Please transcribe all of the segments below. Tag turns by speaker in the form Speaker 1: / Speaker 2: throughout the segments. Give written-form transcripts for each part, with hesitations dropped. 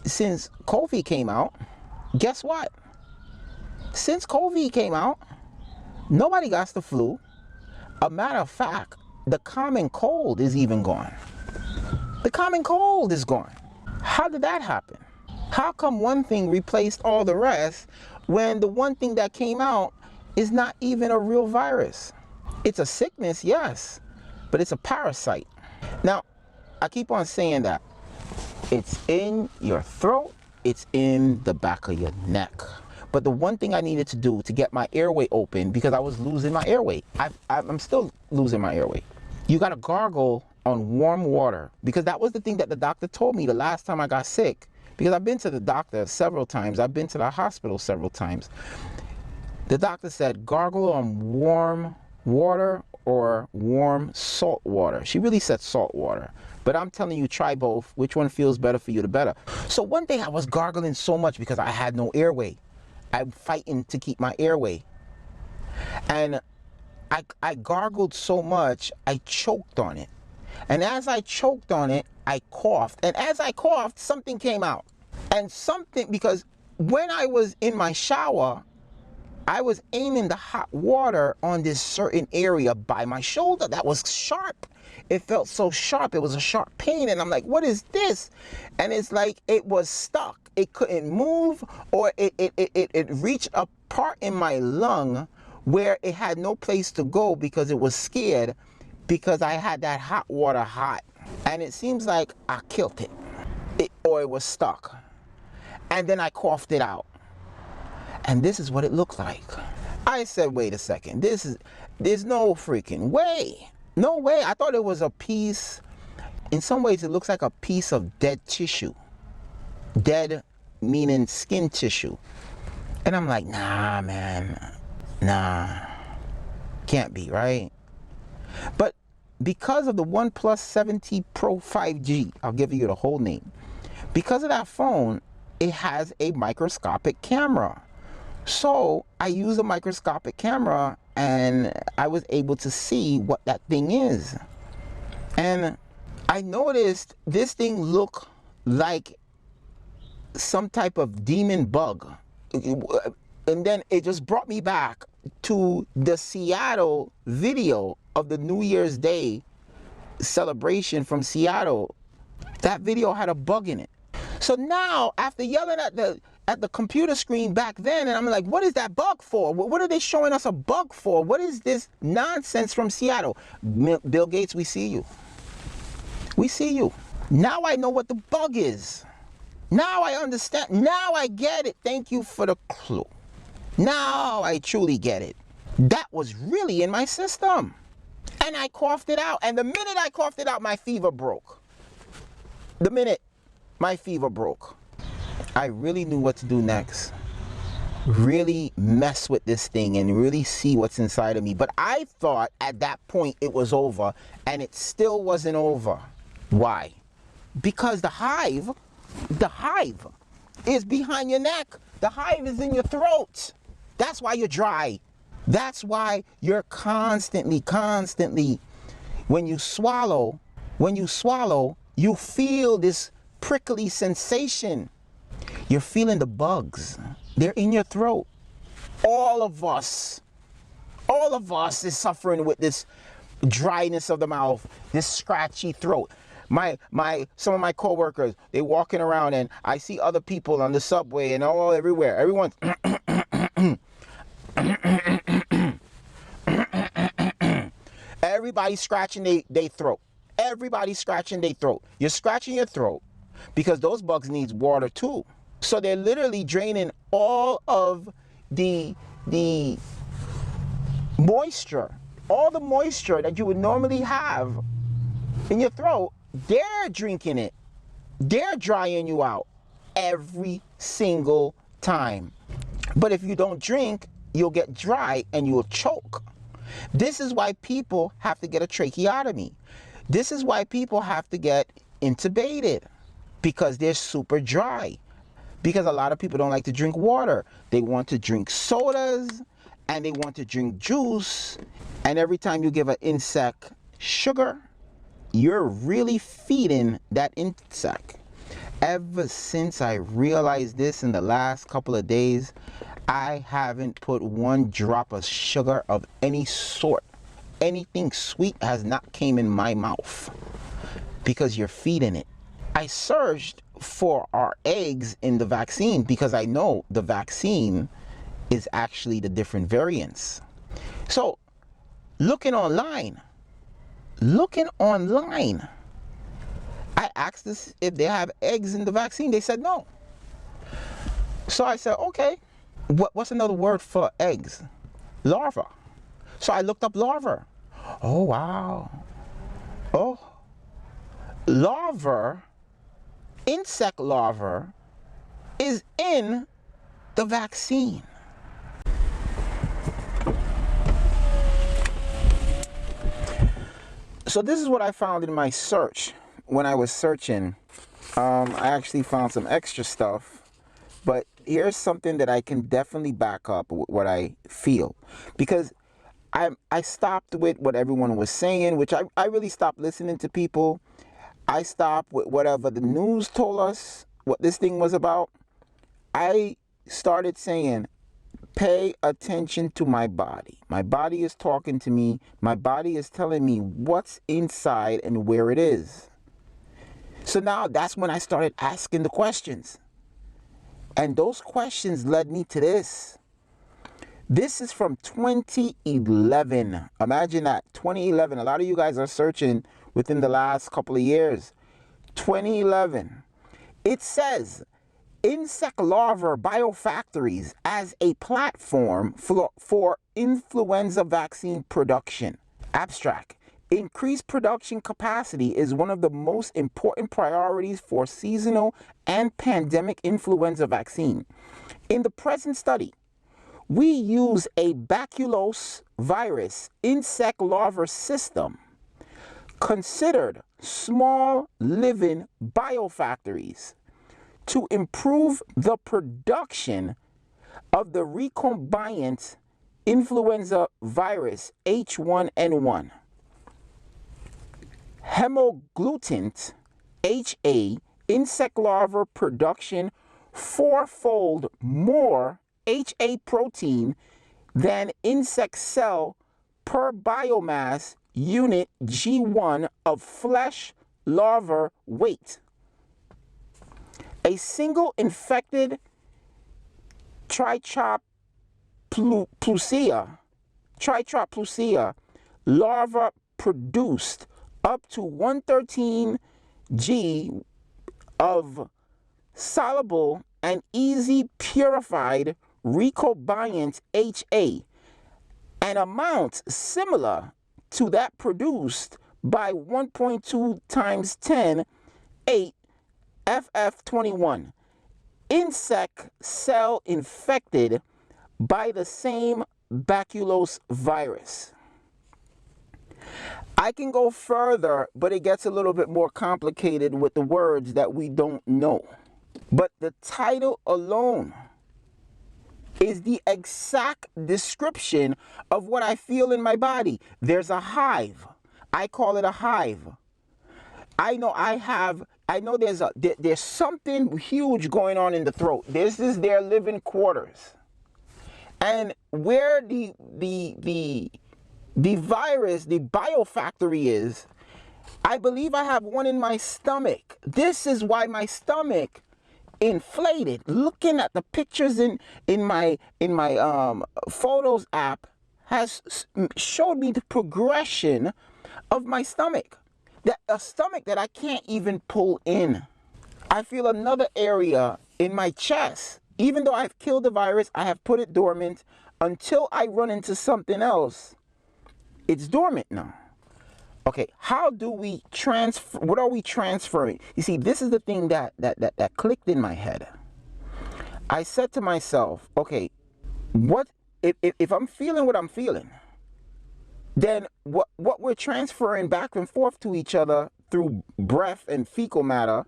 Speaker 1: since Covi came out, guess what? Since Covi came out, nobody got the flu. A matter of fact, the common cold is even gone. The common cold is gone. How did that happen? How come one thing replaced all the rest when the one thing that came out is not even a real virus? It's a sickness, yes, but it's a parasite. Now, I keep on saying that. It's in your throat, it's in the back of your neck. But the one thing I needed to do to get my airway open, because I was losing my airway. I'm still losing my airway. You gotta gargle on warm water, because that was the thing that the doctor told me the last time I got sick. Because I've been to the doctor several times, I've been to the hospital several times. The doctor said gargle on warm water or warm salt water. She really said salt water. But I'm telling you, try both. Which one feels better for you, the better. So one day I was gargling so much because I had no airway. I'm fighting to keep my airway. And I gargled so much, I choked on it. And as I choked on it, I coughed. And as I coughed, something came out. And something, because when I was in my shower, I was aiming the hot water on this certain area by my shoulder that was sharp. It felt so sharp. It was a sharp pain. And I'm like, what is this? And it's like it was stuck. It couldn't move, or it reached a part in my lung where it had no place to go because it was scared, because I had that hot water hot. And it seems like I killed it, or it was stuck. And then I coughed it out. And this is what it looked like. I said, wait a second, there's no freaking way. No way. I thought it was a piece. In some ways, it looks like a piece of dead tissue. Dead meaning skin tissue. And I'm like, nah, man. Nah. Can't be, right? But because of the OnePlus 7T Pro 5G, I'll give you the whole name. Because of that phone, it has a microscopic camera. So I use a microscopic camera and I was able to see what that thing is. And I noticed this thing looked like some type of demon bug. And then it just brought me back to the Seattle video of the New Year's Day celebration from Seattle. That video had a bug in it. So now, after yelling at the computer screen back then, and I'm like, what is that bug for? What are they showing us a bug for? What is this nonsense from Seattle? Bill Gates, we see you. We see you. Now I know what the bug is. Now I understand. Now I get it. Thank you for the clue. Now I truly get it. That was really in my system. And I coughed it out. And the minute I coughed it out, my fever broke. The minute my fever broke, I really knew what to do next. Really mess with this thing and really see what's inside of me. But I thought at that point it was over, and it still wasn't over. Why? Because the hive is behind your neck. The hive is in your throat. That's why you're dry. That's why you're constantly, when you swallow, you feel this prickly sensation. You're feeling the bugs. They're in your throat. All of us is suffering with this dryness of the mouth, this scratchy throat. Some of my coworkers, they walking around, and I see other people on the subway and all everywhere. Everyone's everybody's scratching their throat. Everybody's scratching their throat. You're scratching your throat because those bugs need water too. So they're literally draining all of the moisture, all the moisture that you would normally have in your throat. They're drinking it. They're drying you out every single time. But if you don't drink, you'll get dry and you'll choke. This is why people have to get a tracheotomy. This is why people have to get intubated, because they're super dry. Because a lot of people don't like to drink water. They want to drink sodas and they want to drink juice. And every time you give an insect sugar, you're really feeding that insect. Ever since I realized this in the last couple of days, I haven't put one drop of sugar of any sort. Anything sweet has not came in my mouth because you're feeding it. I searched for our eggs in the vaccine because I know the vaccine is actually the different variants. So looking online, I asked this if they have eggs in the vaccine. They said no. So I said, okay, what's another word for eggs? Larva. So I looked up larva. Oh, wow. Oh, larva, insect larva, is in the vaccine. So this is what I found in my search. When I was searching, I actually found some extra stuff, but here's something that I can definitely back up what I feel, because I stopped with what everyone was saying, which I really stopped listening to people. I stopped with whatever the news told us what this thing was about. I started saying, pay attention to my body. My body is talking to me. My body is telling me what's inside and where it is. So now that's when I started asking the questions. And those questions led me to this. This is from 2011. Imagine that, 2011. A lot of you guys are searching within the last couple of years. 2011. It says, insect larva biofactories as a platform for influenza vaccine production. Abstract. Increased production capacity is one of the most important priorities for seasonal and pandemic influenza vaccine. In the present study, we use a baculose virus insect larva system, considered small living biofactories, to improve the production of the recombinant influenza virus H1N1. Hemagglutinin HA insect larva production fourfold more HA protein than insect cell per biomass unit G1 of flesh larva weight. A single infected Trichoplusia larva produced up to 113 G of soluble and easy purified recombinant HA, an amount similar to that produced by 1.2 times 10 8 FF21 insect cell infected by the same baculose virus. I can go further, but it gets a little bit more complicated with the words that we don't know. But the title alone is the exact description of what I feel in my body. There's a hive. I call it a hive. I know there's something huge going on in the throat. This is their living quarters. And where the virus, the biofactory is, I believe I have one in my stomach. This is why my stomach inflated. Looking at the pictures in my photos app has showed me the progression of my stomach. A stomach that I can't even pull in. I feel another area in my chest. Even though I've killed the virus, I have put it dormant until I run into something else. It's dormant now. Okay, how do we transfer? What are we transferring? You see, this is the thing that clicked in my head. I said to myself, okay, what if I'm feeling what I'm feeling, then what we're transferring back and forth to each other through breath and fecal matter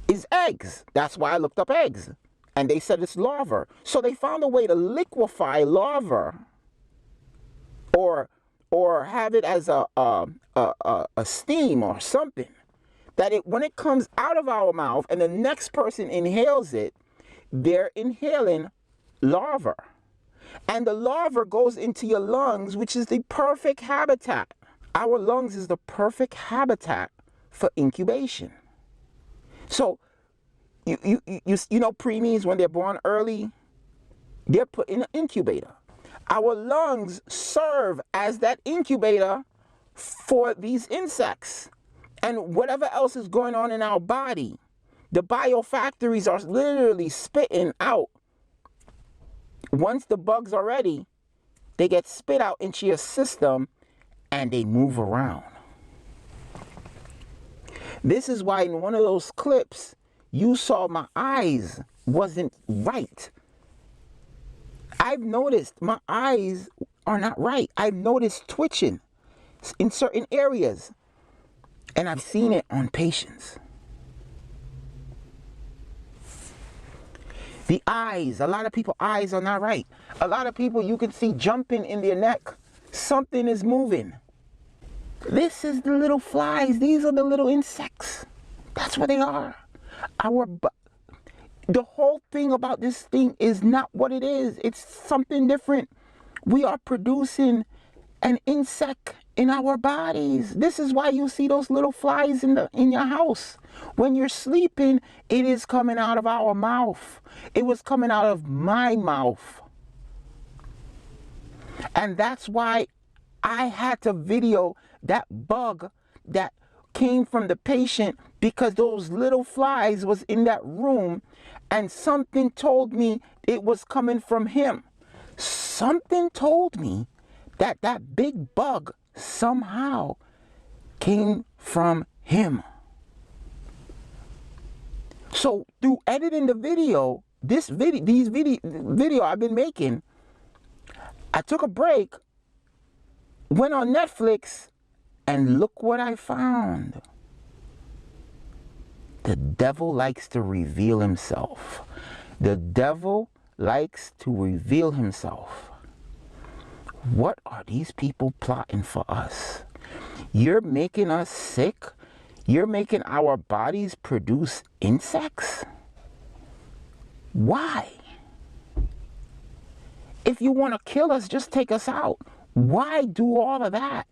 Speaker 1: is eggs. That's why I looked up eggs. And they said it's larva. So they found a way to liquefy larva or have it as a steam or something that when it comes out of our mouth and the next person inhales it, they're inhaling larvae. And the larva goes into your lungs, which is the perfect habitat. Our lungs is the perfect habitat for incubation. So, you know preemies, when they're born early, they're put in an incubator. Our lungs serve as that incubator for these insects and whatever else is going on in our body. The biofactories are literally spitting out. Once the bugs are ready, they get spit out into your system and they move around. This is why in one of those clips, you saw my eyes wasn't right. I've noticed my eyes are not right. I've noticed twitching in certain areas. And I've seen it on patients. The eyes, a lot of people's eyes are not right. A lot of people you can see jumping in their neck. Something is moving. This is the little flies. These are the little insects. That's what they are. The whole thing about this thing is not what it is. It's something different. We are producing an insect in our bodies. This is why you see those little flies in your house. When you're sleeping, it is coming out of our mouth. It was coming out of my mouth. And that's why I had to video that bug that came from the patient, because those little flies was in that room and something told me it was coming from him. Something told me that that big bug somehow came from him. So through editing the video, these video I've been making, I took a break, went on Netflix, and look what I found. The devil likes to reveal himself. The devil likes to reveal himself. What are these people plotting for us? You're making us sick? You're making our bodies produce insects? Why? If you want to kill us, just take us out. Why do all of that?